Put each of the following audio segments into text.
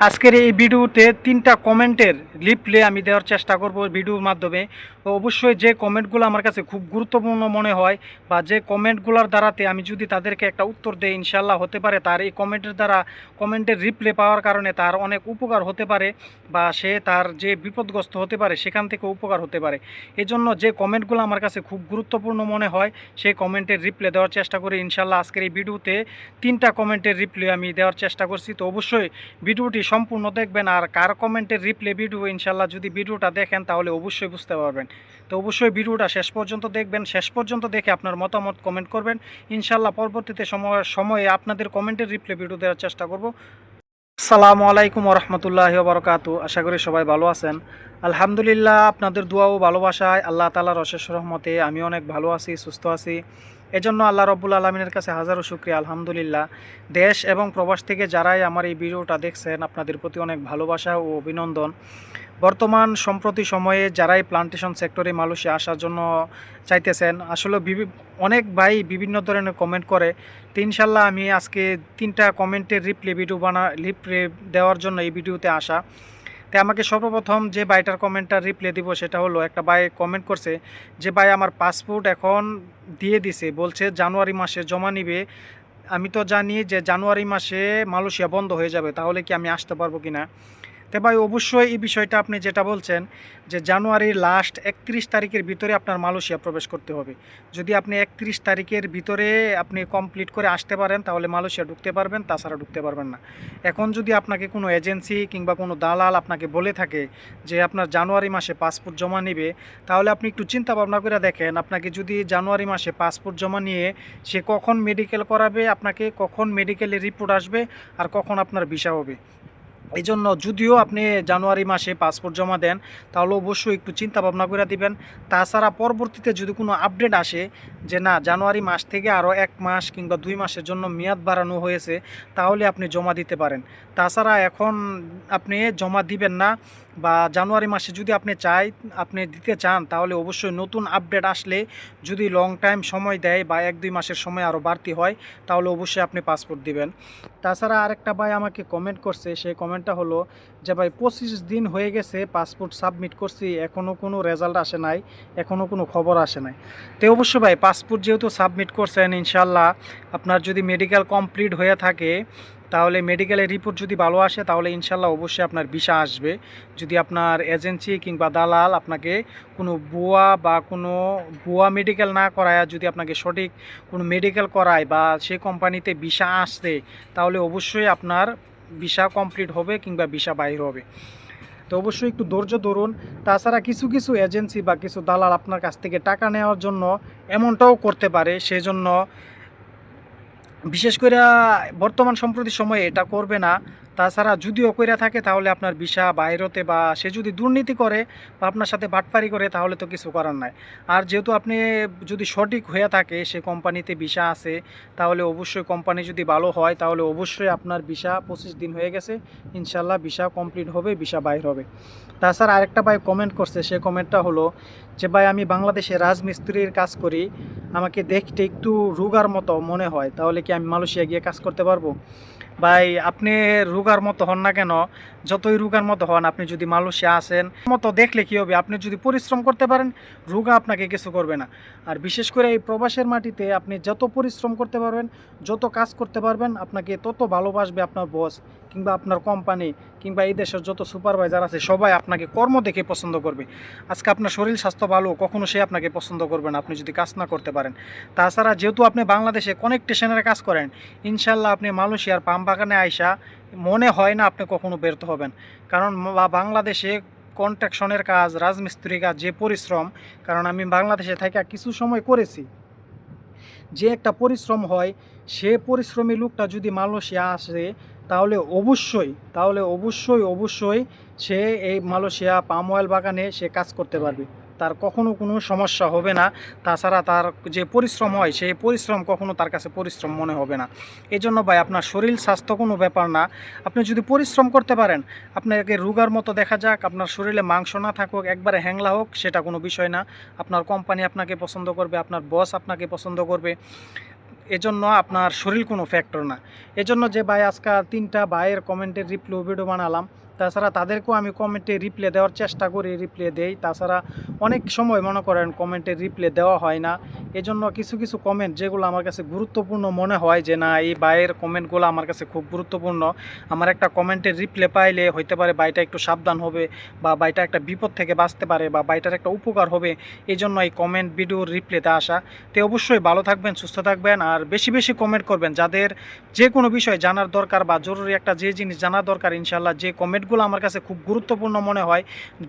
আজকের এই ভিডিওতে 3টা কমেন্টের রিপ্লাই আমি দেওয়ার চেষ্টা করব ভিডিওর মাধ্যমে। তো অবশ্যই যে কমেন্টগুলো আমার কাছে খুব গুরুত্বপূর্ণ মনে হয় বা যে কমেন্টগুলোর দ্বারাতে আমি যদি তাদেরকে একটা উত্তর দেই, ইনশাল্লাহ হতে পারে তার এই কমেন্টের দ্বারা কমেন্টের রিপ্লাই পাওয়ার কারণে তার অনেক উপকার হতে পারে বা সে তার যে বিপদগ্রস্ত হতে পারে সেখান থেকে উপকার হতে পারে। এজন্য যে কমেন্টগুলো আমার কাছে খুব গুরুত্বপূর্ণ মনে হয় সেই কমেন্টের রিপ্লাই দেওয়ার চেষ্টা করি। ইনশাল্লাহ আজকের এই ভিডিওতে 3টা কমেন্টের রিপ্লাই আমি দেওয়ার চেষ্টা করছি। তো অবশ্যই ভিডিওটি সম্পূর্ণ দেখবেন, আর কার কমেন্টের রিপ্লাই ভিডিও ইনশাল্লাহ যদি ভিডিওটা দেখেন তাহলে অবশ্যই বুঝতে পারবেন। তো অবশ্যই ভিডিওটা শেষ পর্যন্ত দেখবেন, শেষ পর্যন্ত দেখে আপনার মতামত কমেন্ট করবেন। ইনশাল্লাহ পরবর্তীতে সময়ে আপনাদের কমেন্টের রিপ্লাই ভিডিও দেওয়ার চেষ্টা করব। আসসালামু আলাইকুম ওরহমতুল্লাহি ওবরকাতু। আশা করি সবাই ভালো আছেন। আলহামদুলিল্লাহ, আপনাদের দোয়া ও ভালোবাসায় আল্লাহ তাআলার অশেষ রহমতে আমি অনেক ভালো আছি, সুস্থ আছি। এজন্য আল্লাহ রব্বুল আলমিনের কাছে হাজারো শুকরিয়া, আলহামদুলিল্লাহ। দেশ এবং প্রবাস থেকে যারাই আমার এই ভিডিওটা দেখছেন আপনাদের প্রতি অনেক ভালোবাসা ও অভিনন্দন। বর্তমান সম্প্রতি সময়ে যারাই প্লান্টেশন সেক্টরে মালয়েশিয়া আসার জন্য চাইতেছেন, আসলে অনেক ভাই বিভিন্ন ধরনের কমেন্ট করে। তো ইনশাল্লাহ আমি আজকে 3টা কমেন্টের রিপ্লাই দেওয়ার জন্য এই ভিডিওতে আসা। তাই আমাকে সর্বপ্রথম যে ভাইটার কমেন্টটা রিপ্লাই দিব সেটা হলো, একটা ভাই কমেন্ট করছে যে ভাই আমার পাসপোর্ট এখন দিয়ে দিছে, বলছে জানুয়ারি মাসে জমা নিবে। আমি তো জানি যে জানুয়ারি মাসে মালয়েশিয়া বন্ধ হয়ে যাবে, তাহলে কি আমি আসতে পারবো কি না? তো ভাই অবশ্যই এই বিষয়টা আপনি যেটা বলছেন যে জানুয়ারির লাস্ট 31 তারিখের ভিতরে আপনার মালয়েশিয়া প্রবেশ করতে হবে। যদি আপনি 31 তারিখের ভিতরে আপনি কমপ্লিট করে আসতে পারেন তাহলে মালয়েশিয়া ঢুকতে পারবেন, তাছাড়া ঢুকতে পারবেন না। এখন যদি আপনাকে কোনো এজেন্সি কিংবা কোনো দালাল আপনাকে বলে থাকে যে আপনার জানুয়ারি মাসে পাসপোর্ট জমা নেবে, তাহলে আপনি একটু চিন্তা ভাবনা করে দেখেন, আপনাকে যদি জানুয়ারি মাসে পাসপোর্ট জমা নিয়ে সে কখন মেডিকেল করাবে, আপনাকে কখন মেডিকেলের রিপোর্ট আসবে, আর কখন আপনার ভিসা হবে। এই জন্য যদিও আপনি জানুয়ারি মাসে পাসপোর্ট জমা দেন তাহলে অবশ্যই একটু চিন্তা ভাবনা করে দিবেন। তাছাড়া পরবর্তীতে যদি কোনো আপডেট আসে যে না জানুয়ারি মাস থেকে আরও 1 মাস কিংবা 2 মাসের জন্য মেয়াদ বাড়ানো হয়েছে, তাহলে আপনি জমা দিতে পারেন। তাছাড়া এখন আপনি জমা দিবেন না, বা জানুয়ারি মাসে যদি আপনি দিতে চান তাহলে অবশ্যই নতুন আপডেট আসলে যদি লং টাইম সময় দেয় বা 1-2 মাসের সময় আরও বাড়তি হয় তাহলে অবশ্যই আপনি পাসপোর্ট দিবেন। তাছাড়া আরেকটা ভাই আমাকে কমেন্ট করছে, সেই কমেন্টটা হলো যে ভাই 25 দিন হয়ে গেছে পাসপোর্ট সাবমিট করছি, এখনও কোনো রেজাল্ট আসে নাই, এখনও কোনো খবর আসে নাই। তো অবশ্যই ভাই পাসপোর্ট যেহেতু সাবমিট করছেন, ইনশাল্লাহ আপনার যদি মেডিকেল কমপ্লিট হয়ে থাকে তাহলে মেডিকেলের রিপোর্ট যদি ভালো আসে তাহলে ইনশাল্লাহ অবশ্যই আপনার ভিসা আসবে। যদি আপনার এজেন্সি কিংবা দালাল আপনাকে কোনো ভুয়া মেডিকেল না করায় যদি আপনাকে সঠিক কোনো মেডিকেল করায় বা সেই কোম্পানিতে ভিসা আসে তাহলে অবশ্যই আপনার ভিসা কমপ্লিট হবে কিংবা ভিসা বাইর হবে। তো অবশ্যই একটু ধৈর্য ধরুন। তাছাড়া কিছু কিছু এজেন্সি বা কিছু দালাল আপনার কাছ থেকে টাকা নেওয়ার জন্য এমনটাও করতে পারে, সেজন্য বিশেষ করে বর্তমান সম্প্রতি সময়ে এটা করবে না। তাছাড়া যদিও কইরা থাকে তাহলে আপনার ভিসা বাইরতে, বা সে যদি দুর্নীতি করে বা আপনার সাথে বাটপারি করে তাহলে তো কিছু করার নাই। আর যেহেতু আপনি যদি সঠিক হয়ে থাকে সে কোম্পানিতে ভিসা আছে, তাহলে অবশ্যই কোম্পানি যদি ভালো হয় তাহলে অবশ্যই আপনার ভিসা 25 দিন হয়ে গেছে, ইনশাল্লাহ ভিসা কমপ্লিট হবে, ভিসা বাইর হবে। তাছাড়া আরেকটা ভাই কমেন্ট করছে, সে কমেন্টটা হলো যে ভাই আমি বাংলাদেশে রাজমিস্ত্রির কাজ করি, আমাকে দেখতে একটু রোগার মতো মনে হয়, তাহলে কি আমি মালয়েশিয়া গিয়ে কাজ করতে পারবো? ভাই আপনি রোগার মতো হন না কেন, যতই রোগার মতো হন, আপনি যদি মালয়েশিয়া আসেন মতো দেখলে কি হবে? আপনি যদি পরিশ্রম করতে পারেন রোগা আপনাকে কিছু করবে না। আর বিশেষ করে এই প্রবাসের মাটিতে আপনি যত পরিশ্রম করতে পারবেন, যত কাজ করতে পারবেন, আপনাকে তত ভালোবাসবে আপনার বস কিংবা আপনার কোম্পানি কিংবা এই দেশের যত সুপারভাইজার আছে, সবাই আপনাকে কর্ম দেখে পছন্দ করবে। আজকে আপনার শরীর স্বাস্থ্য ভালো, কখনো সে আপনাকে পছন্দ করবে না আপনি যদি কাজ না করতে পারেন। তাছাড়া যেহেতু আপনি বাংলাদেশে কনেকটেশনের কাজ করেন, ইনশাল্লাহ আপনি মালয়েশিয়ার পাম বাগানে আইসা মনে হয় না আপনি কখনো ব্যর্থ হবেন। কারণ বাংলাদেশে কনস্ট্রাকশনের কাজ, রাজমিস্ত্রি কাজ যে পরিশ্রম, কারণ আমি বাংলাদেশে থাকা কিছু সময় করেছি, যে একটা পরিশ্রম হয়, সে পরিশ্রমী লোকটা যদি মালয়েশিয়া আসে তাহলে অবশ্যই সে এই মালয়েশিয়া পাম অয়েল বাগানে সে কাজ করতে পারবে, তার কখনো কোনো সমস্যা হবে না। তাছাড়া তার যে পরিশ্রম হয় সেই পরিশ্রম কখনো তার কাছে পরিশ্রম মনে হবে না। এই জন্য ভাই আপনার শরীর স্বাস্থ্য কোনো ব্যাপার না, আপনি যদি পরিশ্রম করতে পারেন, আপনাকে রোগার মতো দেখা যাক, আপনার শরীরে মাংস না থাকুক, একবারে হ্যাংলা হোক, সেটা কোনো বিষয় না। আপনার কোম্পানি আপনাকে পছন্দ করবে, আপনার বস আপনাকে পছন্দ করবে। এজন্য আপনার শরীর কোনো ফ্যাক্টর না। এজন্য যে ভাই আজকাল 3টা ভাইয়ের কমেন্টের রিপ্লাই ভিডিও বানালাম, তাছাড়া তাদেরকেও আমি কমেন্টে রিপ্লাই দেওয়ার চেষ্টা করি, রিপ্লাই দেই। তাছাড়া অনেক সময় মনে করেন কমেন্টে রিপ্লাই দেওয়া হয় না। এজন্য কিছু কিছু কমেন্ট যেগুলো আমার কাছে গুরুত্বপূর্ণ মনে হয় যে না এই ভাইয়ের কমেন্টগুলো আমার কাছে খুব গুরুত্বপূর্ণ, আমার একটা কমেন্টের রিপ্লাই পাইলে হইতে পারে ভাইটা একটু সাবধান হবে, বা ভাইটা একটা বিপদ থেকে বাঁচতে পারে, বা ভাইটার একটা উপকার হবে, এই জন্য এই কমেন্ট ভিডিওর রিপ্লাইতে আসা। তো অবশ্যই ভালো থাকবেন, সুস্থ থাকবেন, আর বেশি বেশি কমেন্ট করবেন যাদের যে কোনো বিষয় জানার দরকার বা জরুরি একটা যে জিনিস জানার দরকার। ইনশাল্লাহ যে কমেন্টগুলো আমার কাছে খুব গুরুত্বপূর্ণ মনে হয়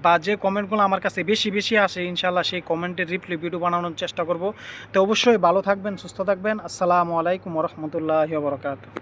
বা যে কমেন্টগুলো আমার কাছে বেশি বেশি আসে, ইনশাল্লাহ সেই কমেন্টের রিপ্লাই ভিডিও বানানোর চেষ্টা করব। তো অবশ্যই ভালো থাকবেন, সুস্থ থাকবেন। আসসালামু আলাইকুম রহমতুল্লাহি ওয়া বারাকাতুহু।